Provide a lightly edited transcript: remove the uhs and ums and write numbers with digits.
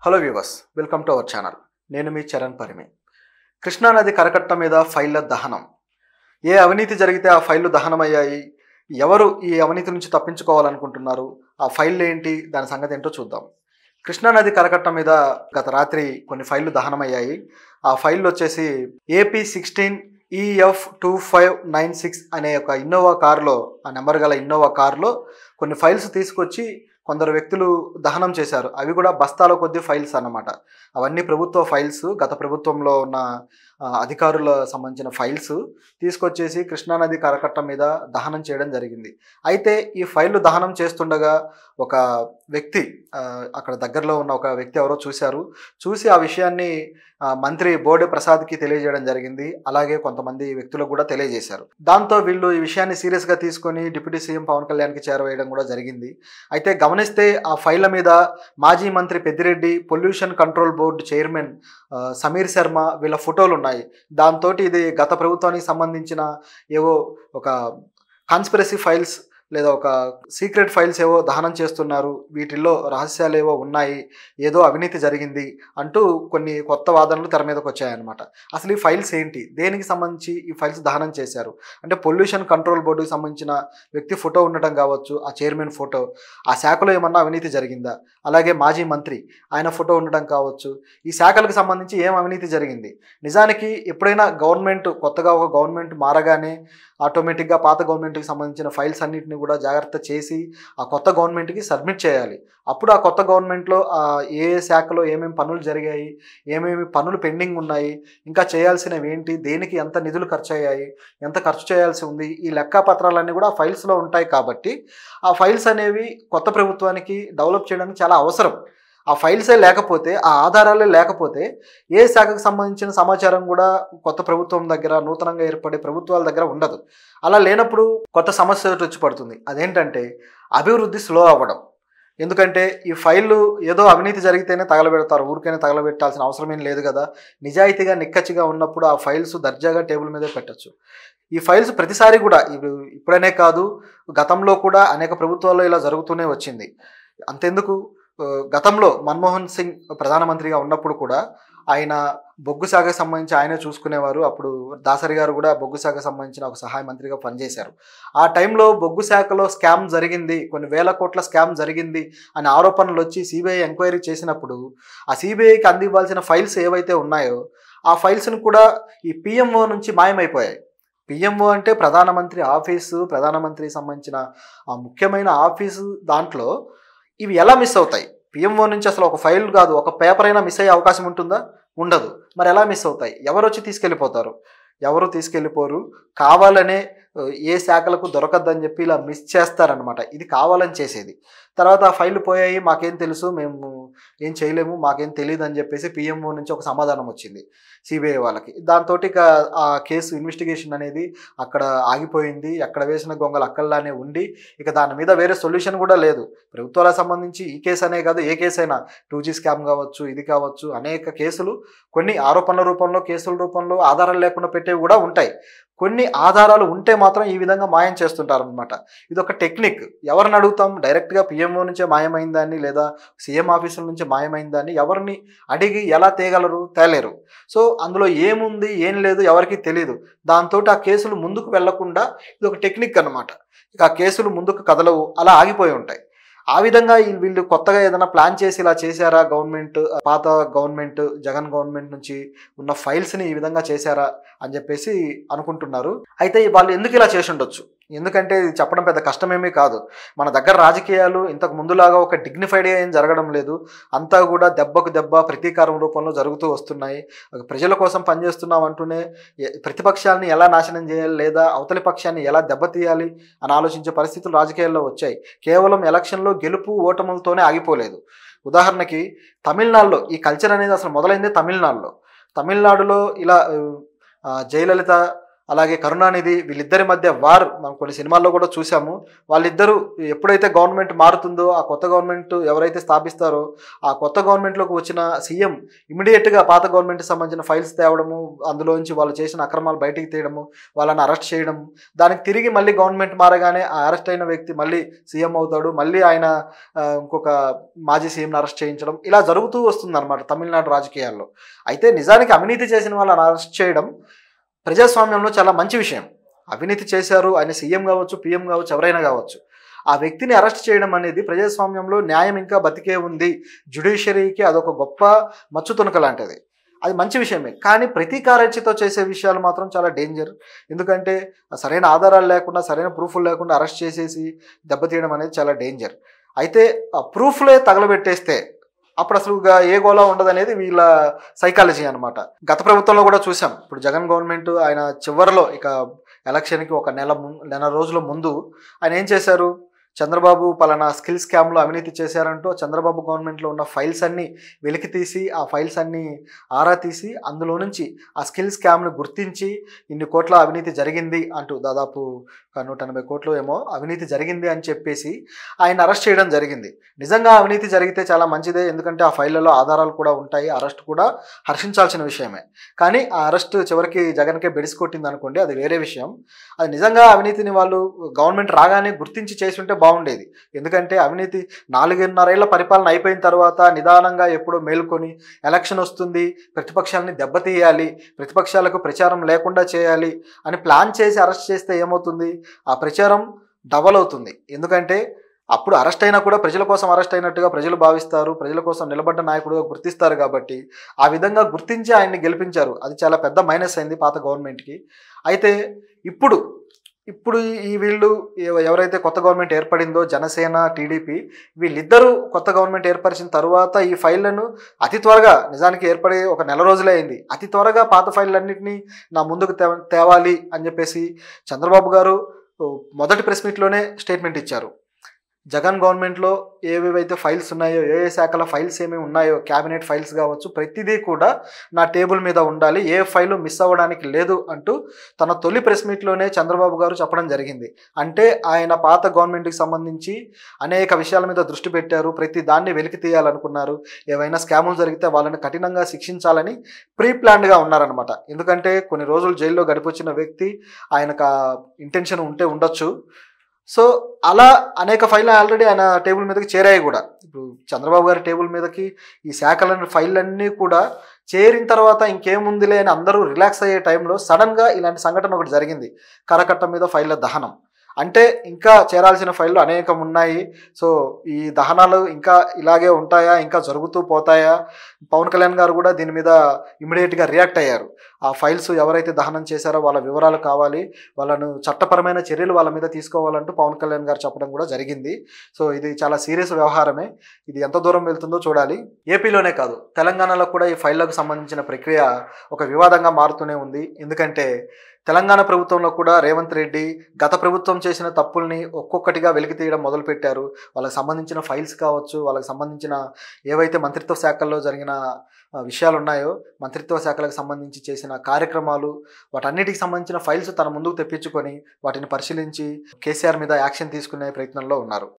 Hello viewers, welcome to our channel. నేను మీ చరణ్ పరిమి. కృష్ణానది కరకట్ట మీద ఫైళ్ల దహనం. ఏ అవినీతి జరిగితే ఆ ఫైళ్లు దహనమయ్యాయి, ఎవరు ఈ అవినీతి నుంచి తప్పించుకోవాలనుకుంటున్నారు, ఆ ఫైళ్ళు ఏంటి, దాని సంగతి ఏంటో చూద్దాం. కృష్ణానది కరకట్ట మీద గత రాత్రి కొన్ని ఫైళ్లు దహనమయ్యాయి. ఆ ఫైళ్ళు వచ్చేసి AP16EF2596 అనే ఒక ఇన్నోవా కారులో, ఆ నెంబర్ గల ఇన్నోవా కారులో కొన్ని ఫైల్స్ తీసుకొచ్చి కొందరు వ్యక్తులు దహనం చేశారు. అవి కూడా బస్తాల కొద్ది ఫైల్స్ అన్నమాట. అవన్నీ ప్రభుత్వ ఫైల్స్, గత ప్రభుత్వంలో ఉన్న అధికారుల సంబంధించిన ఫైల్స్ తీసుకొచ్చేసి కృష్ణానది కరకట్ట మీద దహనం చేయడం జరిగింది. అయితే ఈ ఫైళ్లు దహనం చేస్తుండగా ఒక వ్యక్తి, అక్కడ దగ్గరలో ఉన్న ఒక వ్యక్తి ఎవరో చూసి ఆ విషయాన్ని మంత్రి బోడే ప్రసాద్కి తెలియజేయడం జరిగింది. అలాగే కొంతమంది వ్యక్తులకు కూడా తెలియజేశారు. దాంతో వీళ్ళు ఈ విషయాన్ని సీరియస్గా తీసుకొని డిప్యూటీ సీఎం పవన్ కళ్యాణ్కి చేరవేయడం కూడా జరిగింది. అయితే గమనిస్తే ఆ ఫైళ్ల మీద మాజీ మంత్రి Peddireddy, pollution control board chairman Sameer Sharma వీళ్ళ ఫోటోలు ఉన్నాయి. దాంతో ఇది గత ప్రభుత్వానికి సంబంధించిన ఏవో ఒక కాన్స్పిరసీ ఫైల్స్ లేదా ఒక సీక్రెట్ ఫైల్స్ ఏవో దహనం చేస్తున్నారు, వీటిల్లో రహస్యాలు ఏవో ఉన్నాయి, ఏదో అవినీతి జరిగింది అంటూ కొన్ని కొత్త వాదనలు తెర మీదకి వచ్చాయన్నమాట. అసలు ఈ ఫైల్స్ ఏంటి, దేనికి సంబంధించి ఈ ఫైల్స్ దహనం చేశారు అంటే పొల్యూషన్ కంట్రోల్ బోర్డుకి సంబంధించిన వ్యక్తి ఫోటో ఉండటం కావచ్చు, ఆ చైర్మన్ ఫోటో, ఆ శాఖలో ఏమన్నా అవినీతి జరిగిందా, అలాగే మాజీ మంత్రి ఆయన ఫోటో ఉండటం కావచ్చు, ఈ శాఖలకు సంబంధించి ఏం అవినీతి జరిగింది. నిజానికి ఎప్పుడైనా కొత్తగా ఒక గవర్నమెంట్ మారగానే ఆటోమేటిక్గా పాత గవర్నమెంట్కి సంబంధించిన ఫైల్స్ అన్నింటినీ కూడా జాగ్రత్త చేసి ఆ కొత్త గవర్నమెంట్కి సబ్మిట్ చేయాలి. అప్పుడు ఆ కొత్త గవర్నమెంట్లో ఏ శాఖలో ఏమేమి పనులు జరిగాయి, ఏమేమి పనులు పెండింగ్ ఉన్నాయి, ఇంకా చేయాల్సినవి ఏంటి, దేనికి ఎంత నిధులు ఖర్చు అయ్యాయి, ఎంత ఖర్చు చేయాల్సి ఉంది, ఈ లెక్కాపత్రాలన్నీ కూడా ఆ ఫైల్స్లో ఉంటాయి. కాబట్టి ఆ ఫైల్స్ అనేవి కొత్త ప్రభుత్వానికి డెవలప్ చేయడానికి చాలా అవసరం. ఆ ఫైల్సే లేకపోతే, ఆ ఆధారాలే లేకపోతే ఏ శాఖకు సంబంధించిన సమాచారం కూడా కొత్త ప్రభుత్వం దగ్గర, నూతనంగా ఏర్పడే ప్రభుత్వాల దగ్గర ఉండదు. అలా లేనప్పుడు కొత్త సమస్య వచ్చి పడుతుంది. అదేంటంటే అభివృద్ధి స్లో అవ్వడం. ఎందుకంటే ఈ ఫైళ్ళు ఏదో అవినీతి జరిగితేనే తగలబెడతారు, ఊరికైనా తగలబెట్టాల్సిన అవసరం ఏం లేదు కదా. నిజాయితీగా నిక్కచ్చిగా ఉన్నప్పుడు ఆ ఫైల్స్ దర్జాగా టేబుల్ మీదే పెట్టచ్చు. ఈ ఫైల్స్ ప్రతిసారి కూడా ఇప్పుడనే కాదు, గతంలో కూడా అనేక ప్రభుత్వాల్లో ఇలా జరుగుతూనే వచ్చింది. అంతెందుకు, గతంలో మన్మోహన్ సింగ్ ప్రధానమంత్రిగా ఉన్నప్పుడు కూడా ఆయన బొగ్గు శాఖకు సంబంధించి ఆయనే చూసుకునేవారు. అప్పుడు దాసరి గారు కూడా బొగ్గు శాఖకు సంబంధించిన ఒక సహాయ మంత్రిగా పనిచేశారు. ఆ టైంలో బొగ్గు శాఖలో స్కామ్ జరిగింది, కొన్ని వేల కోట్ల స్కామ్ జరిగింది అనే ఆరోపణలు వచ్చి సిబిఐ ఎంక్వైరీ చేసినప్పుడు ఆ సిబిఐకి అందివ్వాల్సిన ఫైల్స్ ఏవైతే ఉన్నాయో ఆ ఫైల్స్ను కూడా ఈ పిఎంఓ నుంచి మాయమైపోయాయి. పిఎంఓ అంటే ప్రధానమంత్రి ఆఫీసు, ప్రధానమంత్రికి సంబంధించిన ఆ ముఖ్యమైన ఆఫీసు. దాంట్లో ఇవి ఎలా మిస్ అవుతాయి? పిఎంఓ నుంచి అసలు ఒక ఫైల్ కాదు, ఒక పేపర్ అయినా మిస్ అయ్యే అవకాశం ఉంటుందా? ఉండదు. మరి ఎలా మిస్ అవుతాయి? ఎవరు వచ్చి తీసుకెళ్ళిపోతారు? ఎవరు తీసుకెళ్ళిపోరు. కావాలనే ఏ శాఖలకు దొరకద్దని చెప్పి ఇలా మిస్ చేస్తారనమాట. ఇది కావాలని చేసేది. తర్వాత ఆ ఫైళ్ళు పోయాయి, మాకేం తెలుసు, మేము ఏం చేయలేము, మాకేం తెలియదు అని చెప్పేసి పిఎంఓ నుంచి ఒక సమాధానం వచ్చింది సిబిఐ వాళ్ళకి. దాంతో ఇక ఆ కేసు ఇన్వెస్టిగేషన్ అనేది అక్కడ ఆగిపోయింది. ఎక్కడ వేసిన గొంగలు అక్కడలానే ఉండి ఇక దాని మీద వేరే సొల్యూషన్ కూడా లేదు. ప్రభుత్వాలకు సంబంధించి ఈ కేసు అనే కాదు, ఏ కేసు అయినా 2G స్కామ్ కావచ్చు, ఇది కావచ్చు, అనేక కేసులు కొన్ని ఆరోపణల రూపంలో, కేసుల రూపంలో ఆధారాలు లేకుండా పెట్టేవి కూడా ఉంటాయి. కొన్ని ఆధారాలు ఉంటే మాత్రం ఈ విధంగా మాయం చేస్తుంటారనమాట. ఇది ఒక టెక్నిక్. ఎవరిని అడుగుతాం? డైరెక్ట్గా పిఎంఓ నుంచే మాయమైందాన్ని లేదా సీఎం ఆఫీసుల నుంచి మాయమైందాన్ని ఎవరిని అడిగి ఎలా తేగలరు? తేలేరు. సో అందులో ఏముంది, ఏం లేదు ఎవరికి తెలియదు. దాంతో ఆ కేసులు ముందుకు వెళ్లకుండా ఇది ఒక టెక్నిక్ అనమాట. ఇక ఆ కేసులు ముందుకు కదలవు, అలా ఆగిపోయి ఉంటాయి. ఆ విధంగా వీళ్ళు కొత్తగా ఏదైనా ప్లాన్ చేసి ఇలా చేశారా గవర్నమెంట్, పాత గవర్నమెంట్ జగన్ గవర్నమెంట్ నుంచి ఉన్న ఫైల్స్ని ఈ విధంగా చేశారా అని చెప్పేసి అనుకుంటున్నారు. అయితే వాళ్ళు ఎందుకు ఇలా చేసి ఉండొచ్చు? ఎందుకంటే ఇది చెప్పడం పెద్ద కష్టమేమీ కాదు. మన దగ్గర రాజకీయాలు ఇంతకు ముందులాగా ఒక డిగ్నిఫైడ్గా ఏం జరగడం లేదు. అంతా కూడా దెబ్బకు దెబ్బ, ప్రతీకారం రూపంలో జరుగుతూ వస్తున్నాయి. ప్రజల కోసం పనిచేస్తున్నాం అంటూనే ప్రతిపక్షాలని ఎలా నాశనం చేయాలి లేదా అవతలి పక్షాన్ని ఎలా దెబ్బతీయాలి అని ఆలోచించే పరిస్థితులు రాజకీయాల్లో వచ్చాయి. కేవలం ఎలక్షన్లో గెలుపు ఓటములతోనే ఆగిపోలేదు. ఉదాహరణకి తమిళనాడులో ఈ కల్చర్ అనేది అసలు మొదలైందే తమిళనాడులో ఇలా జయలలిత అలాగే కరుణానిధి వీళ్ళిద్దరి మధ్య వార్ మనం కొన్ని సినిమాల్లో కూడా చూసాము. వాళ్ళిద్దరూ ఎప్పుడైతే గవర్నమెంట్ మారుతుందో, ఆ కొత్త గవర్నమెంట్ ఎవరైతే స్థాపిస్తారో ఆ కొత్త గవర్నమెంట్లోకి వచ్చిన సీఎం ఇమీడియట్గా పాత గవర్నమెంట్కి సంబంధించిన ఫైల్స్ తేవడము, అందులోంచి వాళ్ళు చేసిన అక్రమాలు బయటికి తీయడము, వాళ్ళని అరెస్ట్ చేయడం, దానికి తిరిగి మళ్ళీ గవర్నమెంట్ మారగానే ఆ అరెస్ట్ అయిన వ్యక్తి మళ్ళీ సీఎం అవుతాడు, మళ్ళీ ఆయన ఇంకొక మాజీ సీఎంని అరెస్ట్ చేయించడం, ఇలా జరుగుతూ వస్తుందన్నమాట తమిళనాడు రాజకీయాల్లో. అయితే నిజానికి అవినీతి చేసిన వాళ్ళని అరెస్ట్ చేయడం ప్రజాస్వామ్యంలో చాలా మంచి విషయం. అవినీతి చేశారు, ఆయన సీఎం కావచ్చు, పీఎం కావచ్చు, ఎవరైనా కావచ్చు, ఆ వ్యక్తిని అరెస్ట్ చేయడం అనేది ప్రజాస్వామ్యంలో న్యాయం ఇంకా బతికే ఉంది, జ్యుడిషియరీకి అదొక గొప్ప మచ్చు తునక లాంటిది. అది మంచి విషయమే. కానీ ప్రతీకారచితో చేసే విషయాలు మాత్రం చాలా డేంజర్. ఎందుకంటే సరైన ఆధారాలు లేకుండా, సరైన ప్రూఫ్లు లేకుండా అరెస్ట్ చేసేసి దెబ్బతీయడం అనేది చాలా డేంజర్. అయితే ఆ ప్రూఫ్లే తగలబెట్టేస్తే అప్పుడు అసలు ఏ గోళ ఉండదనేది వీళ్ళ సైకాలజీ అనమాట. గత ప్రభుత్వంలో కూడా చూసాం. ఇప్పుడు జగన్ గవర్నమెంట్ ఆయన చివరిలో ఇక ఎలక్షన్కి ఒక నెల రోజుల ముందు ఆయన ఏం చేశారు, చంద్రబాబు పలానా స్కిల్ స్కామ్లో అవినీతి చేశారంటూ చంద్రబాబు గవర్నమెంట్లో ఉన్న ఫైల్స్ అన్నీ వెలికి తీసి, ఆ ఫైల్స్ అన్నీ ఆరా తీసి, అందులో నుంచి ఆ స్కిల్ స్కామ్ను గుర్తించి ఇన్ని కోట్ల అవినీతి జరిగింది అంటూ, దాదాపు 180 కోట్లు ఏమో అవినీతి జరిగింది అని చెప్పేసి ఆయన అరెస్ట్ చేయడం జరిగింది. నిజంగా అవినీతి జరిగితే చాలా మంచిదే, ఎందుకంటే ఆ ఫైళ్ళలో ఆధారాలు కూడా ఉంటాయి, అరెస్ట్ కూడా హర్షించాల్సిన విషయమే. కానీ ఆ అరెస్ట్ చివరికి జగన్కే బెడిసి కొట్టింది అనుకోండి, అది వేరే విషయం. అది నిజంగా అవినీతిని వాళ్ళు గవర్నమెంట్ రాగానే గుర్తించి చేసి ఉంటే బాగుండేది. ఎందుకంటే అవినీతి 4.5 ఏళ్ల పరిపాలన అయిపోయిన తర్వాత నిదానంగా ఎప్పుడో మేలుకొని ఎలక్షన్ వస్తుంది, ప్రతిపక్షాలని దెబ్బతీయాలి, ప్రతిపక్షాలకు ప్రచారం లేకుండా చేయాలి అని ప్లాన్ చేసి అరెస్ట్ చేస్తే ఏమవుతుంది, ఆ ప్రచారం డబల్ అవుతుంది. ఎందుకంటే అప్పుడు అరెస్ట్ అయినా కూడా ప్రజల కోసం అరెస్ట్ అయినట్టుగా ప్రజలు భావిస్తారు, ప్రజల కోసం నిలబడ్డ నాయకుడుగా గుర్తిస్తారు. కాబట్టి ఆ విధంగా గుర్తించి ఆయన్ని గెలిపించారు. అది చాలా పెద్ద మైనస్ అయింది పాత గవర్నమెంట్కి. అయితే ఇప్పుడు ఈ వీళ్ళు ఎవరైతే కొత్త గవర్నమెంట్ ఏర్పడిందో, జనసేన, టీడీపీ, వీళ్ళిద్దరూ కొత్త గవర్నమెంట్ ఏర్పరిచిన తర్వాత ఈ ఫైళ్లను అతి త్వరగా, నిజానికి ఏర్పడే ఒక నెల రోజులే అయింది, అతి త్వరగా పాత ఫైళ్ళన్నింటినీ నా ముందుకు తేవాలి అని చెప్పేసి చంద్రబాబు గారు మొదటి ప్రెస్ మీట్లోనే స్టేట్మెంట్ ఇచ్చారు. జగన్ గవర్నమెంట్లో ఏవేవైతే ఫైల్స్ ఉన్నాయో, ఏ శాఖల ఫైల్స్ ఏమేమి ఉన్నాయో, క్యాబినెట్ ఫైల్స్ కావచ్చు, ప్రతిదీ కూడా నా టేబుల్ మీద ఉండాలి, ఏ ఫైలు మిస్ అవ్వడానికి లేదు అంటూ తన తొలి ప్రెస్ మీట్లోనే చంద్రబాబు గారు చెప్పడం జరిగింది. అంటే ఆయన పాత గవర్నమెంట్కి సంబంధించి అనేక విషయాల మీద దృష్టి పెట్టారు, ప్రతి దాన్ని వెలికి తీయాలనుకున్నారు, ఏవైనా స్కాములు జరిగితే వాళ్ళని కఠినంగా శిక్షించాలని ప్రీ ప్లాన్డ్గా ఉన్నారనమాట. ఎందుకంటే కొన్ని రోజులు జైల్లో గడిపొచ్చిన వ్యక్తి, ఆయనకు ఇంటెన్షన్ ఉంటే ఉండొచ్చు. సో అలా అనేక ఫైళ్ళు ఆల్రెడీ ఆయన టేబుల్ మీదకి చేరాయి కూడా. ఇప్పుడు చంద్రబాబు గారి టేబుల్ మీదకి ఈ శాఖల ఫైళ్ళన్నీ కూడా చేరిన తర్వాత ఇంకేముందిలే అని అందరూ రిలాక్స్ అయ్యే టైంలో సడన్గా ఇలాంటి సంఘటన ఒకటి జరిగింది, కరకట్ట మీద ఫైళ్ళ దహనం. అంటే ఇంకా చేరాల్సిన ఫైళ్ళు అనేకం ఉన్నాయి. సో ఈ దహనాలు ఇంకా ఇలాగే ఉంటాయా, ఇంకా జరుగుతూ పోతాయా? పవన్ కళ్యాణ్ గారు కూడా దీని మీద ఇమీడియట్గా రియాక్ట్ అయ్యారు. ఆ ఫైల్స్ ఎవరైతే దహనం చేశారో వాళ్ళ వివరాలు కావాలి, వాళ్ళను చట్టపరమైన చర్యలు వాళ్ళ మీద తీసుకోవాలంటూ పవన్ కళ్యాణ్ గారు చెప్పడం కూడా జరిగింది. సో ఇది చాలా సీరియస్ వ్యవహారమే. ఇది ఎంత దూరం వెళ్తుందో చూడాలి. ఏపీలోనే కాదు, తెలంగాణలో కూడా ఈ ఫైళ్లకు సంబంధించిన ప్రక్రియ ఒక వివాదంగా మారుతూనే ఉంది. ఎందుకంటే తెలంగాణ ప్రభుత్వంలో కూడా రేవంత్ రెడ్డి గత ప్రభుత్వం చేసిన తప్పుల్ని ఒక్కొక్కటిగా వెలికి తీయడం మొదలుపెట్టారు. వాళ్ళకి సంబంధించిన ఫైల్స్ కావచ్చు, వాళ్ళకి సంబంధించిన ఏవైతే మంత్రిత్వ శాఖల్లో జరిగిన విషయాలు ఉన్నాయో, మంత్రిత్వ శాఖలకు సంబంధించి చేసిన కార్యక్రమాలు, వాటన్నిటికి సంబంధించిన ఫైల్స్ తన ముందుకు తెప్పించుకొని వాటిని పరిశీలించి కేసీఆర్ మీద యాక్షన్ తీసుకునే ప్రయత్నంలో ఉన్నారు.